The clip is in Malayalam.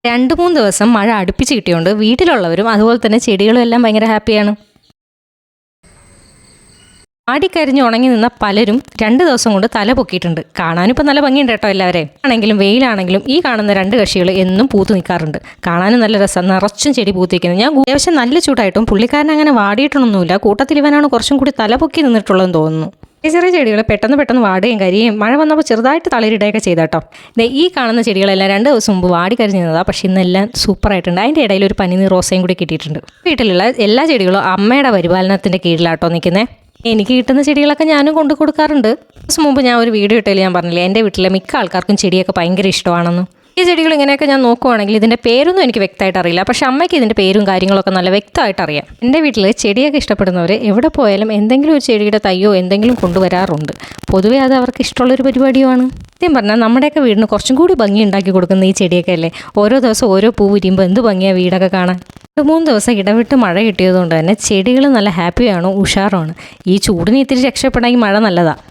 2-3 ദിവസം മഴ അടുപ്പിച്ച് കിട്ടിയോണ്ട് വീട്ടിലുള്ളവരും അതുപോലെ തന്നെ ചെടികളും എല്ലാം ഭയങ്കര ഹാപ്പിയാണ്. ആടിക്കരിഞ്ഞ് ഉണങ്ങി നിന്ന പലരും 2 ദിവസം കൊണ്ട് തല പൊക്കിയിട്ടുണ്ട്. കാണാനും ഇപ്പം നല്ല ഭംഗിയുണ്ട് കേട്ടോ എല്ലാവരെയും. ആണെങ്കിലും വെയിലാണെങ്കിലും ഈ കാണുന്ന 2 കക്ഷികൾ എന്നും പൂത്ത് നിൽക്കാറുണ്ട്. കാണാനും നല്ല രസം, നിറച്ചും ചെടി പൂത്തിരിക്കുന്നത്. ഞാൻ അത്യാവശ്യം നല്ല ചൂടായിട്ടും പുള്ളിക്കാരൻ അങ്ങനെ വാടിയിട്ടൊന്നുമില്ല. കൂട്ടത്തിൽ ഇവനാണ് കുറച്ചും കൂടി തല പൊക്കി നിന്നിട്ടുള്ളതെന്ന് തോന്നുന്നു. ചെറിയ ചെടികൾ പെട്ടെന്ന് വാടുകയും കരിയും മഴ വന്നപ്പോൾ ചെറുതായിട്ട് തളിരിടുകയൊക്കെ ചെയ്താട്ടോ. ഈ കാണുന്ന ചെടികളെല്ലാം 2 ദിവസം മുമ്പ് വാടി കരിഞ്ഞു നിന്നതാണ്. പക്ഷേ ഇന്നെല്ലാം സൂപ്പറായിട്ടുണ്ട്. അതിൻ്റെ ഇടയിൽ ഒരു പനിനീർ റോസയും കൂടി കിട്ടിയിട്ടുണ്ട്. വീട്ടിലുള്ള എല്ലാ ചെടികളും അമ്മയുടെ പരിപാലനത്തിൻ്റെ കീഴിലാട്ടോ നിൽക്കുന്നത്. എനിക്ക് കിട്ടുന്ന ചെടികളൊക്കെ ഞാനും കൊണ്ടു കൊടുക്കാറുണ്ട്. ദിവസം മുമ്പ് ഞാൻ ഒരു വീഡിയോ ഇട്ടതിൽ ഞാൻ പറഞ്ഞില്ലേ, എൻ്റെ വീട്ടിലെ മിക്ക ആൾക്കാർക്കും ചെടിയൊക്കെ ഭയങ്കര ഇഷ്ടമാണെന്ന്. ഈ ചെടികൾ ഇങ്ങനെയൊക്കെ ഞാൻ നോക്കുവാണെങ്കിൽ ഇതിൻ്റെ പേരൊന്നും എനിക്ക് വ്യക്തമായിട്ട് അറിയില്ല. പക്ഷേ അമ്മയ്ക്ക് ഇതിൻ്റെ പേരും കാര്യങ്ങളൊക്കെ നല്ല വ്യക്തമായിട്ട് അറിയാം. എൻ്റെ വീട്ടിൽ ചെടിയൊക്കെ ഇഷ്ടപ്പെടുന്നവർ എവിടെ പോയാലും എന്തെങ്കിലും ഒരു ചെടിയുടെ തയ്യോ എന്തെങ്കിലും കൊണ്ടുവരാറുണ്ട്. പൊതുവേ അത് അവർക്ക് ഇഷ്ടമുള്ളൊരു പരിപാടിയുമാണ്. സത്യം പറഞ്ഞാൽ നമ്മുടെയൊക്കെ വീടിന് കുറച്ചും കൂടി ഭംഗി ഉണ്ടാക്കി കൊടുക്കുന്ന ഈ ചെടിയൊക്കെ അല്ലേ. ഓരോ ദിവസം ഓരോ പൂ വിരിയുമ്പോൾ എന്ത് ഭംഗിയാണ് വീടൊക്കെ കാണാൻ. 2-3 ദിവസം ഇടവിട്ട് മഴ കിട്ടിയതുകൊണ്ട് തന്നെ ചെടികൾ നല്ല ഹാപ്പിയാണ്, ഉഷാറുമാണ്. ഈ ചൂടിന് ഇത്തിരി രക്ഷപ്പെടാൻ ഈ മഴ നല്ലതാണ്.